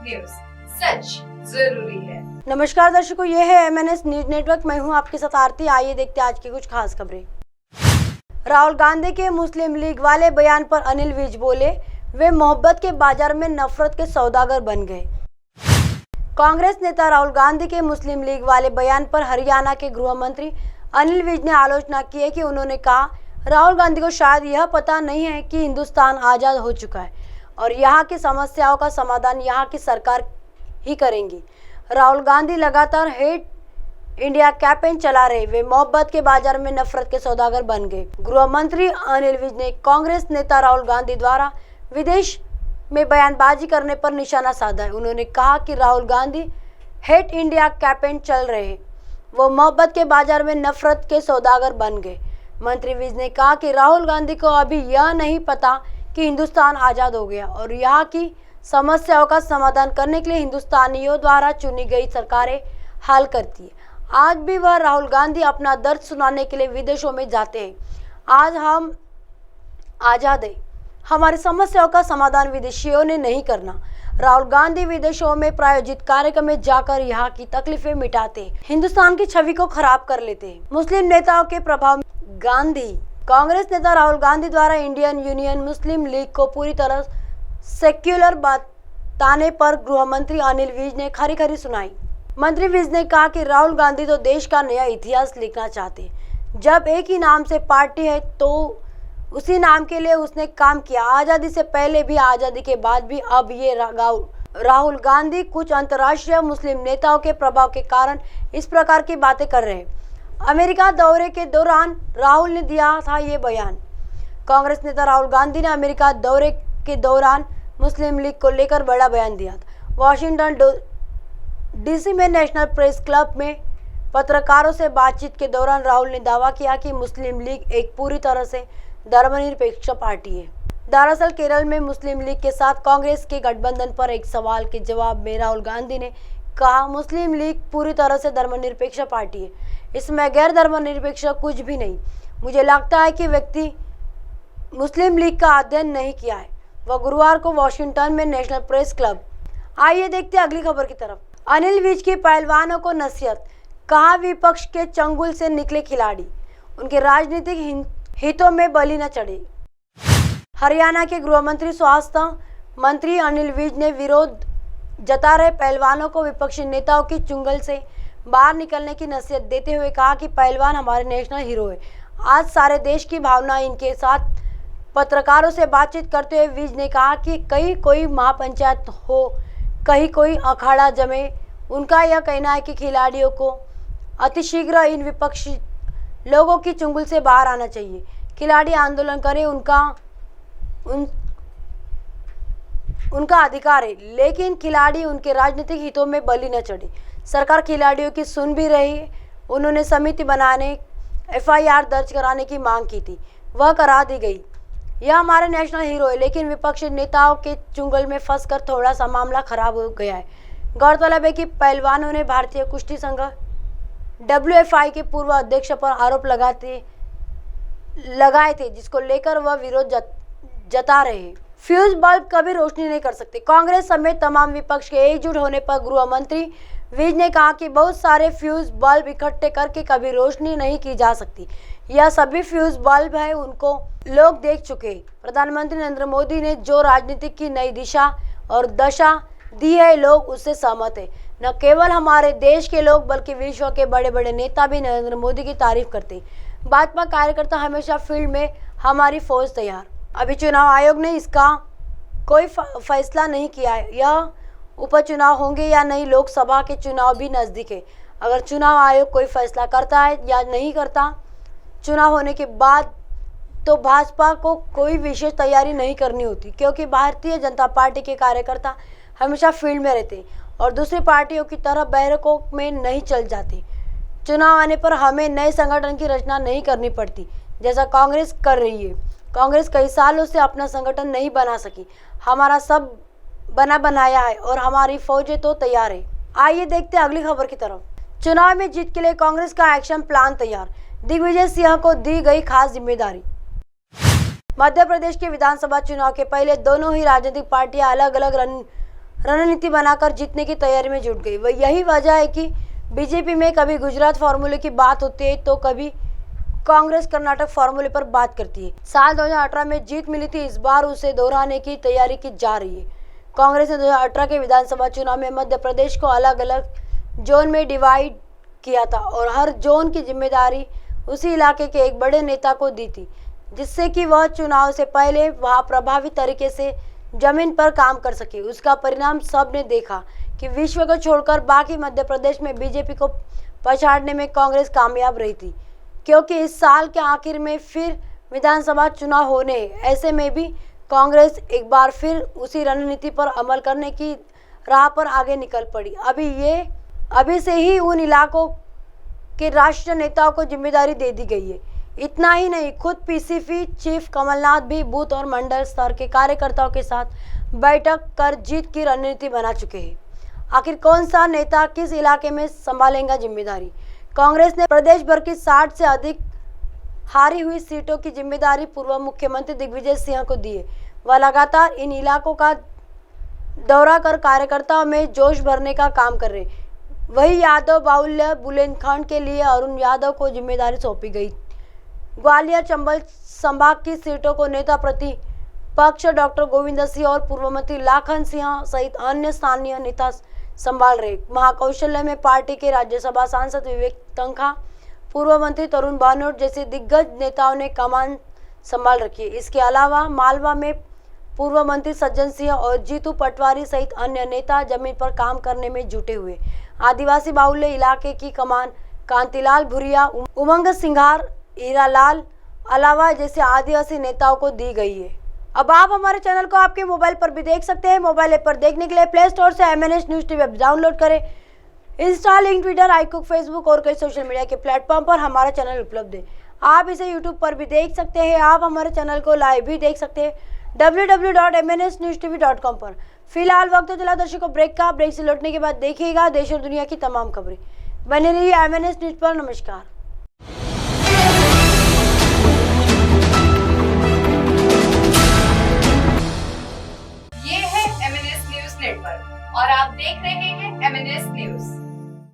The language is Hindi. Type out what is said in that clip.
न्यूज, सच जरूरी है। नमस्कार दर्शकों, ये है MNS न्यूज नेटवर्क। मैं हूं आपके साथ आरती। आइए देखते हैं आज की कुछ खास खबरें। राहुल गांधी के मुस्लिम लीग वाले बयान पर अनिल विज बोले, वे मोहब्बत के बाजार में नफरत के सौदागर बन गए। कांग्रेस नेता राहुल गांधी के मुस्लिम लीग वाले बयान पर हरियाणा के गृह मंत्री अनिल विज ने आलोचना की है कि उन्होंने कहा, राहुल गांधी को शायद यह पता नहीं है कि हिंदुस्तान आज़ाद हो चुका है और यहाँ की समस्याओं का समाधान यहाँ की सरकार ही करेंगी। राहुल गांधी लगातार हेट इंडिया कैंपेन चला रहे, वे मोहब्बत के बाजार में नफरत के सौदागर बन गए। गृह मंत्री अनिल विज ने कांग्रेस नेता राहुल गांधी द्वारा विदेश में बयानबाजी करने पर निशाना साधा है। उन्होंने कहा कि Rahul Gandhi hate India campaign चल रहे, वो मोहब्बत के बाजार में नफरत के सौदागर बन गए। मंत्री विज ने कहा कि राहुल गांधी को अभी यह नहीं पता कि हिंदुस्तान आज़ाद हो गया और यहाँ की समस्याओं का समाधान करने के लिए हिंदुस्तानियों द्वारा चुनी गई सरकारें हल करती है। आज भी वह राहुल गांधी अपना दर्द सुनाने के लिए विदेशों में जाते हैं। आज हम आज़ाद हैं, हमारी समस्याओं का समाधान विदेशियों ने नहीं करना। राहुल गांधी विदेशों में प्रायोजित कार्यक्रम में जाकर यहाँ की तकलीफें मिटाते, हिंदुस्तान की छवि को खराब कर लेते हैं। मुस्लिम नेताओं के प्रभाव गांधी कांग्रेस नेता राहुल गांधी द्वारा इंडियन यूनियन मुस्लिम लीग को पूरी तरह सेक्युलर बताने पर गृह मंत्री अनिल विज ने खरी खरी सुनाई। मंत्री विज ने कहा कि राहुल गांधी तो देश का नया इतिहास लिखना चाहते हैं। जब एक ही नाम से पार्टी है तो उसी नाम के लिए उसने काम किया, आज़ादी से पहले भी, आज़ादी के बाद भी। अब ये राहुल गांधी कुछ अंतर्राष्ट्रीय मुस्लिम नेताओं के प्रभाव के कारण इस प्रकार की बातें कर रहे हैं। अमेरिका दौरे के दौरान राहुल ने दिया था ये बयान। कांग्रेस नेता राहुल गांधी ने अमेरिका दौरे के दौरान मुस्लिम लीग को लेकर बड़ा बयान दिया था। वॉशिंगटन DC में नेशनल प्रेस क्लब में पत्रकारों से बातचीत के दौरान राहुल ने दावा किया कि मुस्लिम लीग एक पूरी तरह से धर्मनिरपेक्ष पार्टी है। दरअसल केरल में मुस्लिम लीग के साथ कांग्रेस के गठबंधन पर एक सवाल के जवाब में राहुल गांधी ने कहा, मुस्लिम लीग पूरी तरह से धर्मनिरपेक्ष पार्टी है, इसमें गैर धर्मनिरपेक्ष कुछ भी नहीं। मुझे लगता है कि व्यक्ति मुस्लिम लीग का अध्ययन नहीं किया है। वह गुरुवार को वॉशिंगटन में नेशनल प्रेस क्लब। आइए देखते हैं अगली खबर की तरफ। अनिल विज की पहलवानों को नसीहत, कहा विपक्ष के चंगुल से निकले खिलाड़ी उनके राजनीतिक हितों में बलि न चढ़े। हरियाणा के गृह मंत्री स्वास्थ्य मंत्री अनिल विज ने विरोध जता रहे पहलवानों को विपक्षी नेताओं की चुंगल से बाहर निकलने की नसीहत देते हुए कहा कि पहलवान हमारे नेशनल हीरो है। आज सारे देश की भावना इनके साथ। पत्रकारों से बातचीत करते हुए विज ने कहा कि कहीं कोई महापंचायत हो, कहीं कोई अखाड़ा जमे। उनका यह कहना है कि खिलाड़ियों को अतिशीघ्र इन विपक्षी लोगों की चुंगल से बाहर आना चाहिए। खिलाड़ी आंदोलन करें, उनका अधिकार है, लेकिन खिलाड़ी उनके राजनीतिक हितों में बलि न चढ़े। सरकार खिलाड़ियों की सुन भी रही है। उन्होंने समिति बनाने, FIR दर्ज कराने की मांग की थी, वह करा दी गई। यह हमारे नेशनल हीरो है, लेकिन विपक्षी नेताओं के चुंगल में फंसकर थोड़ा सा मामला खराब हो गया है। गौरतलब है कि पहलवानों ने भारतीय कुश्ती संघ WFI के पूर्व अध्यक्ष पर आरोप लगाए थे, जिसको लेकर वह विरोध जता रहे हैं। फ्यूज बल्ब कभी रोशनी नहीं कर सकते। कांग्रेस समेत तमाम विपक्ष के एकजुट होने पर गृह मंत्री विज ने कहा कि बहुत सारे फ्यूज बल्ब इकट्ठे करके कभी रोशनी नहीं की जा सकती। यह सभी फ्यूज बल्ब है, उनको लोग देख चुके। प्रधानमंत्री नरेंद्र मोदी ने जो राजनीति की नई दिशा और दशा दी है, लोग उससे सहमत है। न केवल हमारे देश के लोग बल्कि विश्व के बड़े बड़े नेता भी नरेंद्र मोदी की तारीफ करते। भाजपा कार्यकर्ता हमेशा फील्ड में, हमारी फौज तैयार। अभी चुनाव आयोग ने इसका कोई फैसला नहीं किया है, यह उपचुनाव होंगे या नहीं। लोकसभा के चुनाव भी नजदीक है। अगर चुनाव आयोग कोई फैसला करता है या नहीं करता चुनाव होने के बाद, तो भाजपा को कोई विशेष तैयारी नहीं करनी होती, क्योंकि भारतीय जनता पार्टी के कार्यकर्ता हमेशा फील्ड में रहते और दूसरी पार्टियों की तरह बैरकों में नहीं चल जाते। चुनाव आने पर हमें नए संगठन की रचना नहीं करनी पड़ती, जैसा कांग्रेस कर रही है। कांग्रेस कई सालों से अपना संगठन नहीं बना सकी। हमारा सब बना बनाया है और हमारी फौजें तो तैयार है। आइए देखते हैं अगली खबर की तरफ। चुनाव में जीत के लिए कांग्रेस का एक्शन प्लान तैयार, दिग्विजय सिंह को दी गई खास जिम्मेदारी। मध्य प्रदेश के विधानसभा चुनाव के पहले दोनों ही राजनीतिक पार्टियां अलग अलग रणनीति बनाकर जीतने की तैयारी में जुट गई। वह यही वजह है कि बीजेपी में कभी गुजरात फॉर्मूले की बात होती है तो कभी कांग्रेस कर्नाटक फॉर्मूले पर बात करती है। साल 2018 में जीत मिली थी, इस बार उसे दोहराने की तैयारी की जा रही है। कांग्रेस ने 2018 के विधानसभा चुनाव में मध्य प्रदेश को अलग अलग जोन में डिवाइड किया था और हर जोन की जिम्मेदारी उसी इलाके के एक बड़े नेता को दी थी, जिससे कि वह चुनाव से पहले वहां प्रभावी तरीके से जमीन पर काम कर सके। उसका परिणाम सबने देखा कि विश्व को छोड़कर बाकी मध्य प्रदेश में बीजेपी को पछाड़ने में कांग्रेस कामयाब रही थी, क्योंकि इस साल के आखिर में फिर विधानसभा चुनाव होने, ऐसे में भी कांग्रेस एक बार फिर उसी रणनीति पर अमल करने की राह पर आगे निकल पड़ी। अभी से ही उन इलाकों के राष्ट्रीय नेताओं को जिम्मेदारी दे दी गई है। इतना ही नहीं, खुद पीसीसी चीफ कमलनाथ भी बूथ और मंडल स्तर के कार्यकर्ताओं के साथ बैठक कर जीत की रणनीति बना चुके हैं। आखिर कौन सा नेता किस इलाके में संभालेगा जिम्मेदारी? कांग्रेस ने प्रदेश भर की 60 से अधिक हारी हुई सीटों की जिम्मेदारी पूर्व मुख्यमंत्री दिग्विजय सिंह को दी है। वह लगातार इन इलाकों का दौरा कर कार्यकर्ताओं में जोश भरने का काम कर रहे। वही यादव बाहुल्य बुंदेलखंड के लिए अरुण यादव को जिम्मेदारी सौंपी गई। ग्वालियर चंबल संभाग की सीटों को नेता प्रतिपक्ष डॉक्टर गोविंद सिंह और पूर्व मंत्री लाखन सिंह सहित अन्य स्थानीय नेता संभाल रहे। महाकौशल्य में पार्टी के राज्यसभा सांसद विवेक तन्खा, पूर्व मंत्री तरुण भानोट जैसे दिग्गज नेताओं ने कमान संभाल रखी है। इसके अलावा मालवा में पूर्व मंत्री सज्जन सिंह और जीतू पटवारी सहित अन्य नेता जमीन पर काम करने में जुटे हुए। आदिवासी बाहुल्य इलाके की कमान कांतिलाल भूरिया, उमंग सिंघार, हीरालाल अलावा जैसे आदिवासी नेताओं को दी गई है। अब आप हमारे चैनल को आपके मोबाइल पर भी देख सकते हैं। मोबाइल ऐप पर देखने के लिए प्ले स्टोर से MNS न्यूज टीवी डाउनलोड करें। Insta, link, Twitter, iQOO, Facebook और कई सोशल मीडिया के प्लेटफॉर्म पर हमारा चैनल उपलब्ध है। आप इसे यूट्यूब पर भी देख सकते हैं। आप हमारे चैनल को लाइव भी देख सकते हैं www.mnsnewstv.com पर। फिलहाल वक्त तो चला दर्शकों ब्रेक का। ब्रेक से लौटने के बाद देखिएगा देश और दुनिया की तमाम खबरें। बने रहिए MNS न्यूज पर। नमस्कार।